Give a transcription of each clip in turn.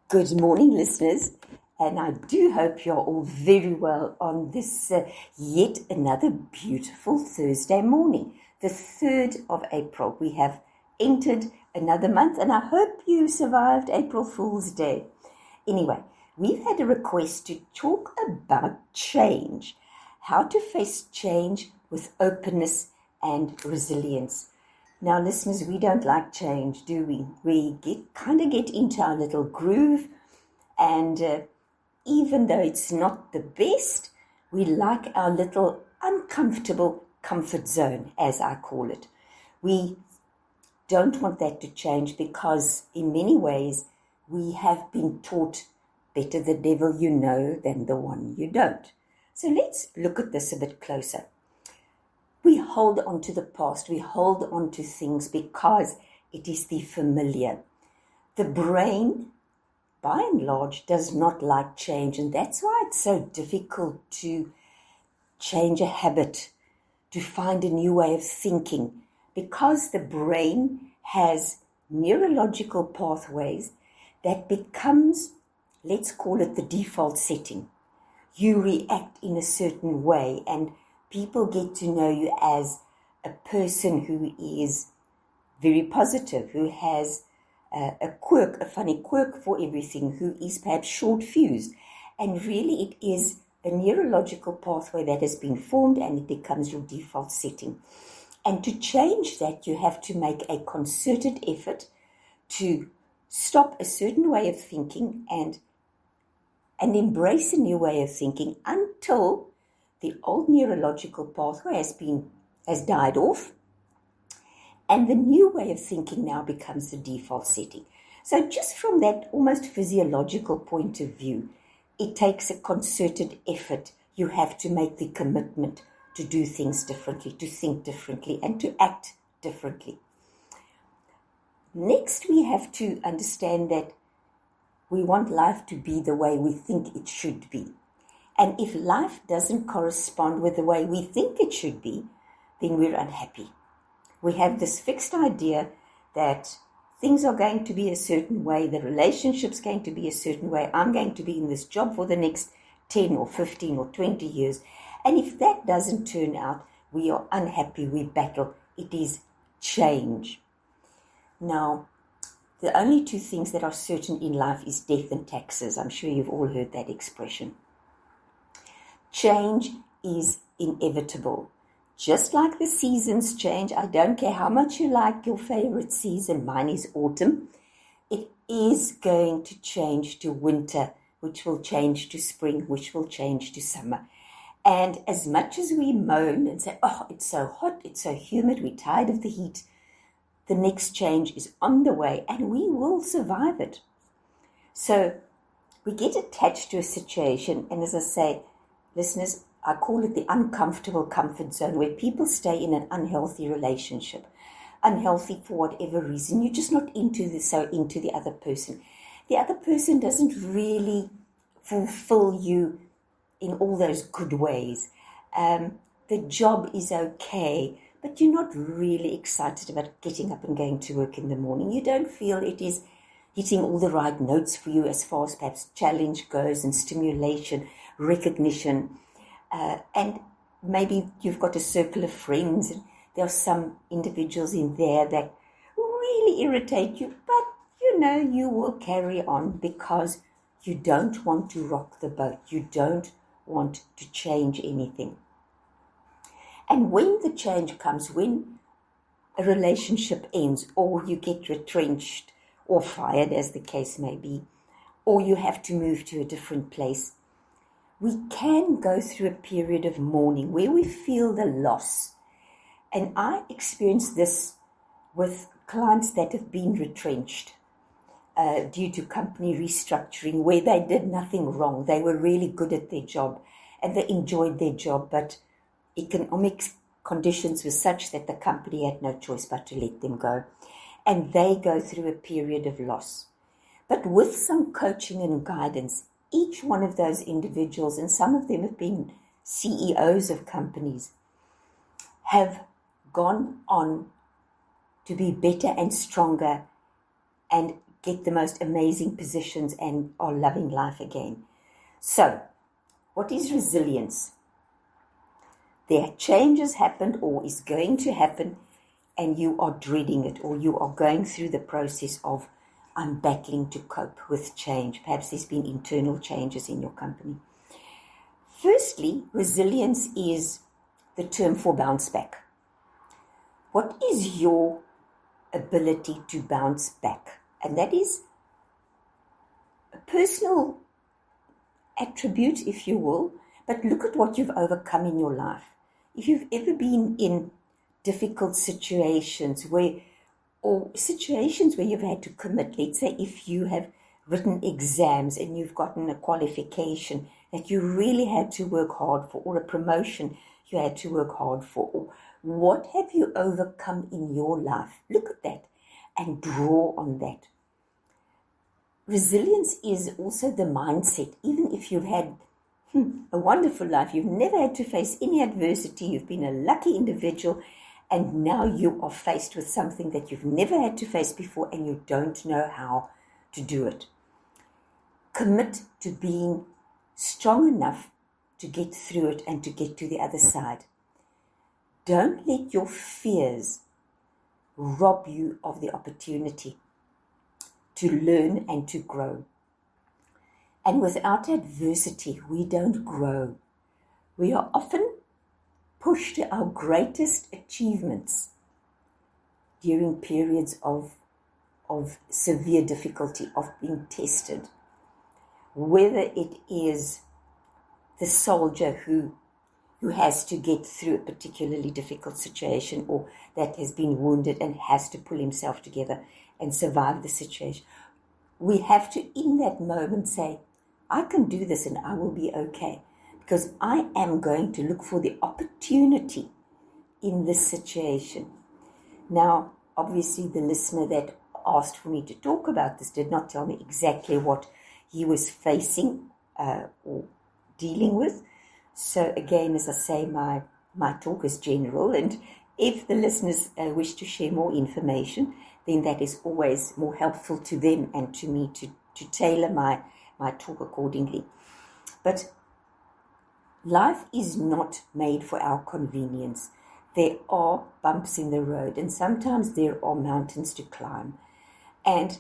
Good morning, listeners, and I do hope you're all very well on this yet another beautiful Thursday morning, the 3rd of April. We have entered another month, and I hope you survived April Fool's Day. Anyway, we've had a request to talk about change, how to face change with openness and resilience. Now, listeners, we don't like change, do we? We get into our little groove, and even though it's not the best, we like our little uncomfortable comfort zone, as I call it. We don't want that to change because, in many ways, we have been taught better the devil you know than the one you don't. So let's look at this a bit closer. We hold on to the past, we hold on to things because it is the familiar. The brain, by and large, does not like change, and that's why it's so difficult to change a habit, to find a new way of thinking, because the brain has neurological pathways that becomes, let's call it the default setting. You react in a certain way, and people get to know you as a person who is very positive, who has a funny quirk for everything, who is perhaps short-fused. And really it is a neurological pathway that has been formed, and it becomes your default setting. And to change that, you have to make a concerted effort to stop a certain way of thinking and embrace a new way of thinking until the old neurological pathway has died off, and the new way of thinking now becomes the default setting. So just from that almost physiological point of view, it takes a concerted effort. You have to make the commitment to do things differently, to think differently, and to act differently. Next, we have to understand that we want life to be the way we think it should be. And if life doesn't correspond with the way we think it should be, then we're unhappy. We have this fixed idea that things are going to be a certain way, the relationship's going to be a certain way, I'm going to be in this job for the next 10 or 15 or 20 years. And if that doesn't turn out, we are unhappy, we battle. It is change. Now, the only two things that are certain in life is death and taxes. I'm sure you've all heard that expression. Change is inevitable. Just like the seasons change, I don't care how much you like your favorite season, mine is autumn, it is going to change to winter, which will change to spring, which will change to summer. And as much as we moan and say, oh, it's so hot, it's so humid, we're tired of the heat, the next change is on the way and we will survive it. So we get attached to a situation, and as I say, listeners, I call it the uncomfortable comfort zone, where people stay in an unhealthy relationship. Unhealthy for whatever reason. You're just not into the other person. The other person doesn't really fulfill you in all those good ways. The job is okay, but you're not really excited about getting up and going to work in the morning. You don't feel it is hitting all the right notes for you as far as perhaps challenge goes and stimulation, recognition. And maybe you've got a circle of friends, and there are some individuals in there that really irritate you, but you will carry on because you don't want to rock the boat. You don't want to change anything. And when the change comes, when a relationship ends, or you get retrenched or fired, as the case may be, or you have to move to a different place, we can go through a period of mourning where we feel the loss. And I experienced this with clients that have been retrenched due to company restructuring, where they did nothing wrong. They were really good at their job and they enjoyed their job, but economic conditions were such that the company had no choice but to let them go. And they go through a period of loss. But with some coaching and guidance, each one of those individuals, and some of them have been CEOs of companies, have gone on to be better and stronger and get the most amazing positions and are loving life again. So, what is resilience? There changes happened or is going to happen, and you are dreading it, or you are going through the process of, I'm battling to cope with change. Perhaps there's been internal changes in your company. Firstly, resilience is the term for bounce back. What is your ability to bounce back? And that is a personal attribute, if you will, but look at what you've overcome in your life. If you've ever been in difficult situations or situations where you've had to commit, let's say if you have written exams and you've gotten a qualification that you really had to work hard for, or a promotion you had to work hard for, or what have you overcome in your life? Look at that and draw on that. Resilience is also the mindset. Even if you've had a wonderful life, you've never had to face any adversity, you've been a lucky individual, and now you are faced with something that you've never had to face before and you don't know how to do it. Commit to being strong enough to get through it and to get to the other side. Don't let your fears rob you of the opportunity to learn and to grow. And without adversity, we don't grow. We are often pushed to our greatest achievements during periods of severe difficulty, of being tested. Whether it is the soldier who has to get through a particularly difficult situation, or that has been wounded and has to pull himself together and survive the situation. We have to, in that moment, say, I can do this and I will be okay, because I am going to look for the opportunity in this situation. Now, obviously, the listener that asked for me to talk about this did not tell me exactly what he was facing or dealing with. So again, as I say, my talk is general, and if the listeners wish to share more information, then that is always more helpful to them and to me to tailor my talk accordingly. But life is not made for our convenience. There are bumps in the road, and sometimes there are mountains to climb. And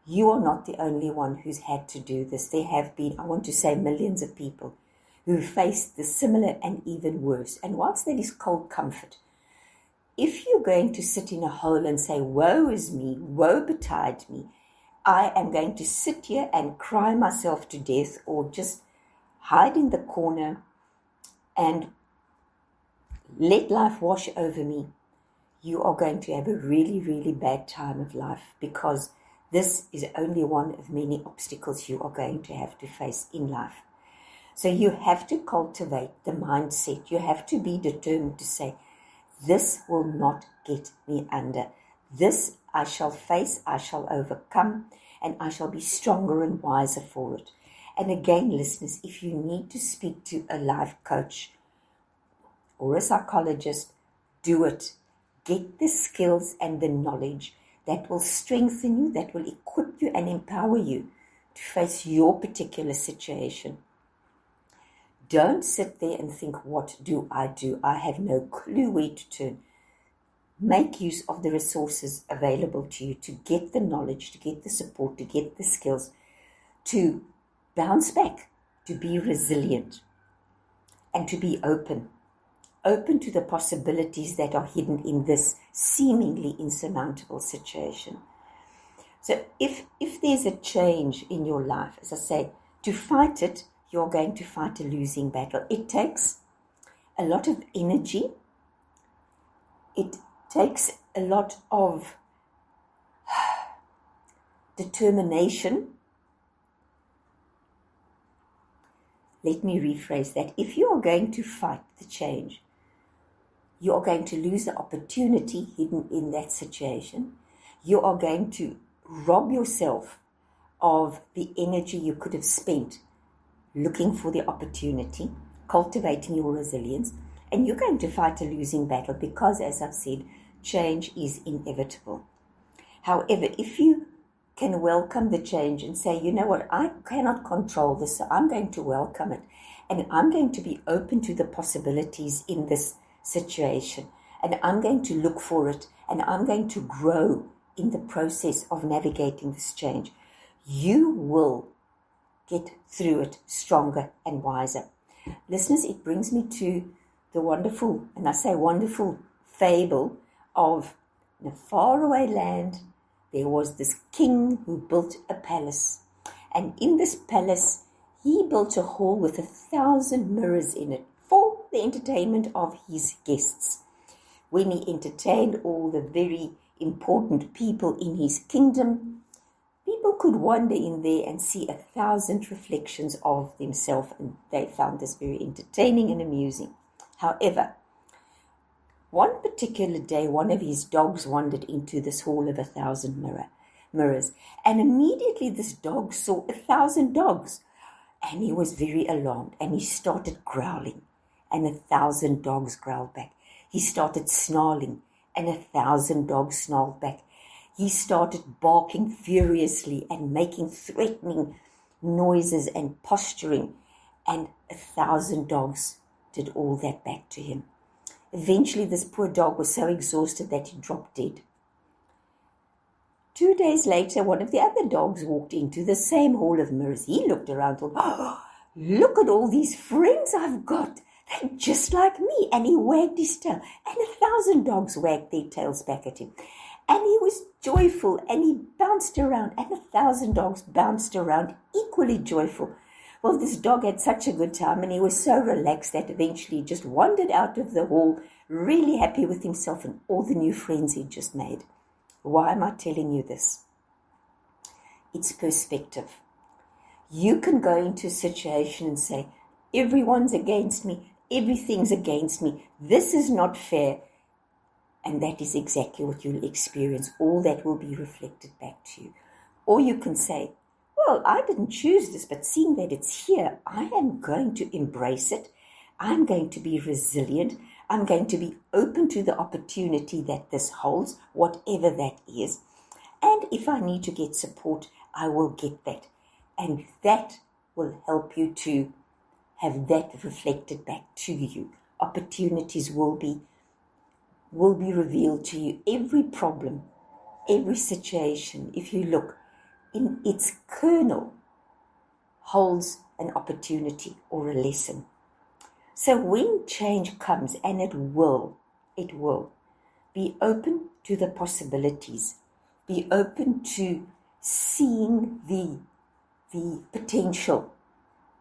you are not the only one who's had to do this. There have been, I want to say, millions of people who faced the similar and even worse. And whilst that is cold comfort, if you're going to sit in a hole and say, woe is me, woe betide me, I am going to sit here and cry myself to death, or just hide in the corner and let life wash over me, you are going to have a really, really bad time of life, because this is only one of many obstacles you are going to have to face in life. So you have to cultivate the mindset. You have to be determined to say, this will not get me under. This I shall face, I shall overcome, and I shall be stronger and wiser for it. And again, listeners, if you need to speak to a life coach or a psychologist, do it. Get the skills and the knowledge that will strengthen you, that will equip you and empower you to face your particular situation. Don't sit there and think, what do? I have no clue where to turn. Make use of the resources available to you to get the knowledge, to get the support, to get the skills, to bounce back, to be resilient, and to be open to the possibilities that are hidden in this seemingly insurmountable situation. So if there's a change in your life, as I say, to fight it, you're going to fight a losing battle. It takes a lot of energy. It takes a lot of determination. Let me rephrase that. If you are going to fight the change, you are going to lose the opportunity hidden in that situation. You are going to rob yourself of the energy you could have spent looking for the opportunity, cultivating your resilience, and you're going to fight a losing battle because, as I've said, change is inevitable. However, if you can welcome the change and say, you know what, I cannot control this, so I'm going to welcome it. And I'm going to be open to the possibilities in this situation. And I'm going to look for it. And I'm going to grow in the process of navigating this change. You will get through it stronger and wiser. Listeners, it brings me to the wonderful, and I say wonderful, fable of, in a faraway land, there was this king who built a palace. And in this palace, he built a hall with 1,000 mirrors in it for the entertainment of his guests. When he entertained all the very important people in his kingdom, people could wander in there and see 1,000 reflections of themselves, and they found this very entertaining and amusing. However, one particular day, one of his dogs wandered into this hall of 1,000 mirrors, and immediately this dog saw 1,000 dogs, and he was very alarmed, and he started growling, and 1,000 dogs growled back. He started snarling, and 1,000 dogs snarled back. He started barking furiously and making threatening noises and posturing, and 1,000 dogs did all that back to him. Eventually, this poor dog was so exhausted that he dropped dead. 2 days later, one of the other dogs walked into the same hall of mirrors. He looked around and thought, oh, look at all these friends I've got. They're just like me. And he wagged his tail. And 1,000 dogs wagged their tails back at him. And he was joyful, and he bounced around, and 1,000 dogs bounced around, equally joyful. Well, this dog had such a good time, and he was so relaxed that eventually he just wandered out of the hall, really happy with himself and all the new friends he'd just made. Why am I telling you this? It's perspective. You can go into a situation and say, everyone's against me, everything's against me, this is not fair. And that is exactly what you'll experience. All that will be reflected back to you. Or you can say, well, I didn't choose this, but seeing that it's here, I am going to embrace it. I'm going to be resilient. I'm going to be open to the opportunity that this holds, whatever that is. And if I need to get support, I will get that. And that will help you to have that reflected back to you. Opportunities will be revealed to you. Every problem, every situation, if you look, in its kernel holds an opportunity or a lesson. So when change comes, and it will, be open to the possibilities. Be open to seeing the potential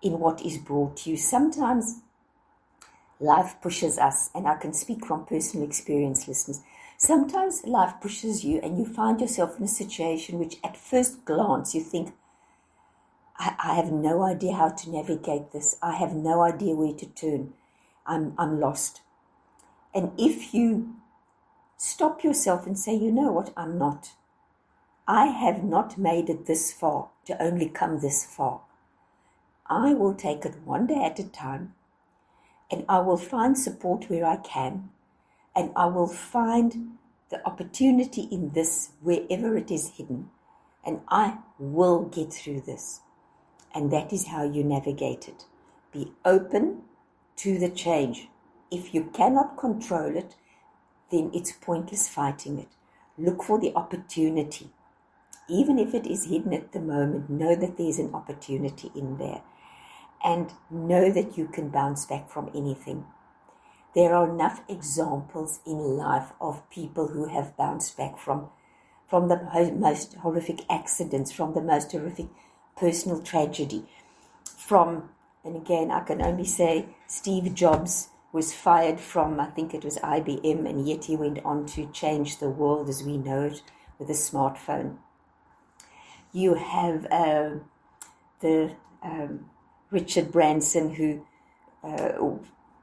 in what is brought to you. Sometimes life pushes us, and I can speak from personal experience, listeners. Sometimes life pushes you and you find yourself in a situation which at first glance you think, I have no idea how to navigate this. I have no idea where to turn. I'm lost. And if you stop yourself and say, you know what, I'm not. I have not made it this far to only come this far. I will take it one day at a time, and I will find support where I can, and I will find the opportunity in this wherever it is hidden, and I will get through this. And that is how you navigate it. Be open to the change. If you cannot control it, then it's pointless fighting it. Look for the opportunity. Even if it is hidden at the moment, know that there's an opportunity in there. And know that you can bounce back from anything. There are enough examples in life of people who have bounced back from the most horrific accidents, from the most horrific personal tragedy. And again, I can only say Steve Jobs was fired from, I think it was IBM, and yet he went on to change the world as we know it with a smartphone. You have the Richard Branson, who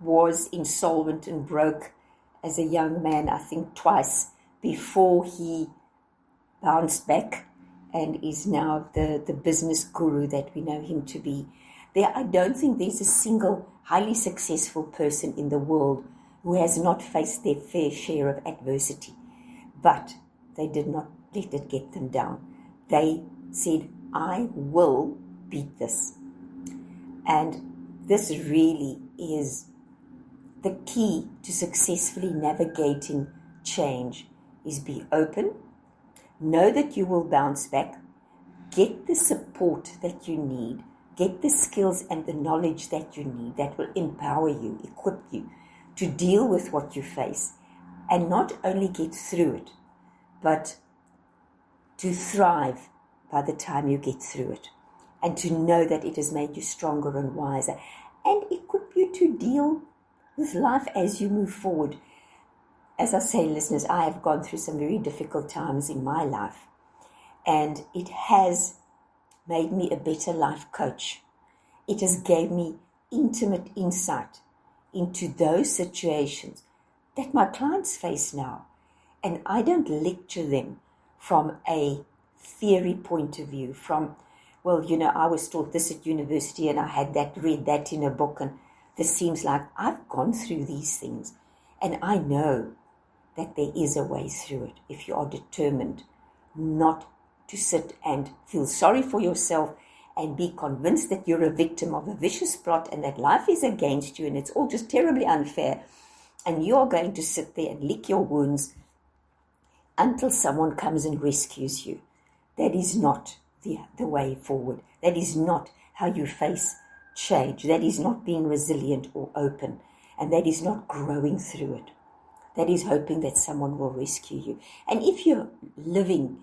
was insolvent and broke as a young man, I think twice, before he bounced back and is now the business guru that we know him to be. I don't think there's a single highly successful person in the world who has not faced their fair share of adversity, but they did not let it get them down. they said, I will beat this. And this really is the key to successfully navigating change, is be open, know that you will bounce back, get the support that you need, get the skills and the knowledge that you need that will empower you, equip you to deal with what you face, and not only get through it, but to thrive by the time you get through it, and to know that it has made you stronger and wiser, and equip you to deal with life as you move forward. As I say, listeners, I have gone through some very difficult times in my life, and it has made me a better life coach. It has gave me intimate insight into those situations that my clients face now. And I don't lecture them from a theory point of view, from, well, I was taught this at university and I had read that in a book, and this seems like I've gone through these things. And I know that there is a way through it if you are determined not to sit and feel sorry for yourself and be convinced that you're a victim of a vicious plot and that life is against you and it's all just terribly unfair, and you are going to sit there and lick your wounds until someone comes and rescues you. That is not the way forward. That is not how you face change. That is not being resilient or open, and that is not growing through it. That is hoping that someone will rescue you. And if you're living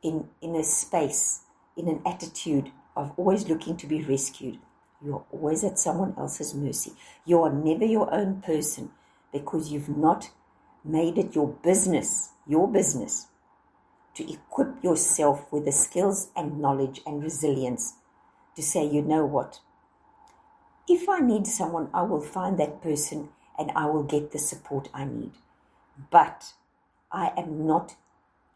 in a space, in an attitude of always looking to be rescued, you're always at someone else's mercy. You are never your own person, because you've not made it your business to equip yourself with the skills and knowledge and resilience to say, you know what, if I need someone, I will find that person and I will get the support I need. But I am not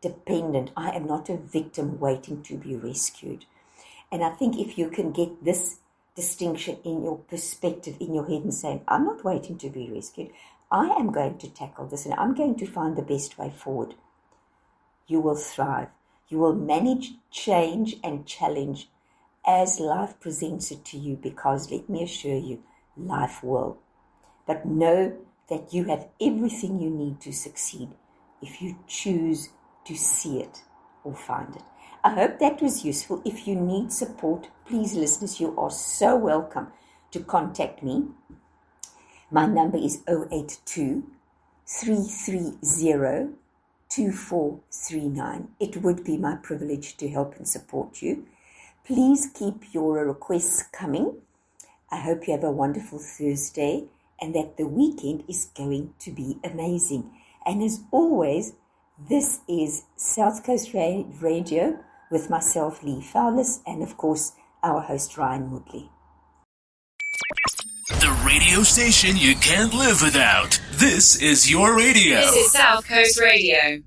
dependent. I am not a victim waiting to be rescued. And I think if you can get this distinction in your perspective, in your head, and say, I'm not waiting to be rescued, I am going to tackle this and I'm going to find the best way forward, you will thrive. You will manage change and challenge as life presents it to you, because let me assure you, life will. But know that you have everything you need to succeed if you choose to see it or find it. I hope that was useful. If you need support, please, listeners, you are so welcome to contact me. My number is 082 330 2439. It would be my privilege to help and support you. Please keep your requests coming. I hope you have a wonderful Thursday and that the weekend is going to be amazing. And as always, this is South Coast Radio with myself, Lee Foulis, and of course, our host, Ryan Woodley. The radio station you can't live without. This is your radio. This is South Coast Radio.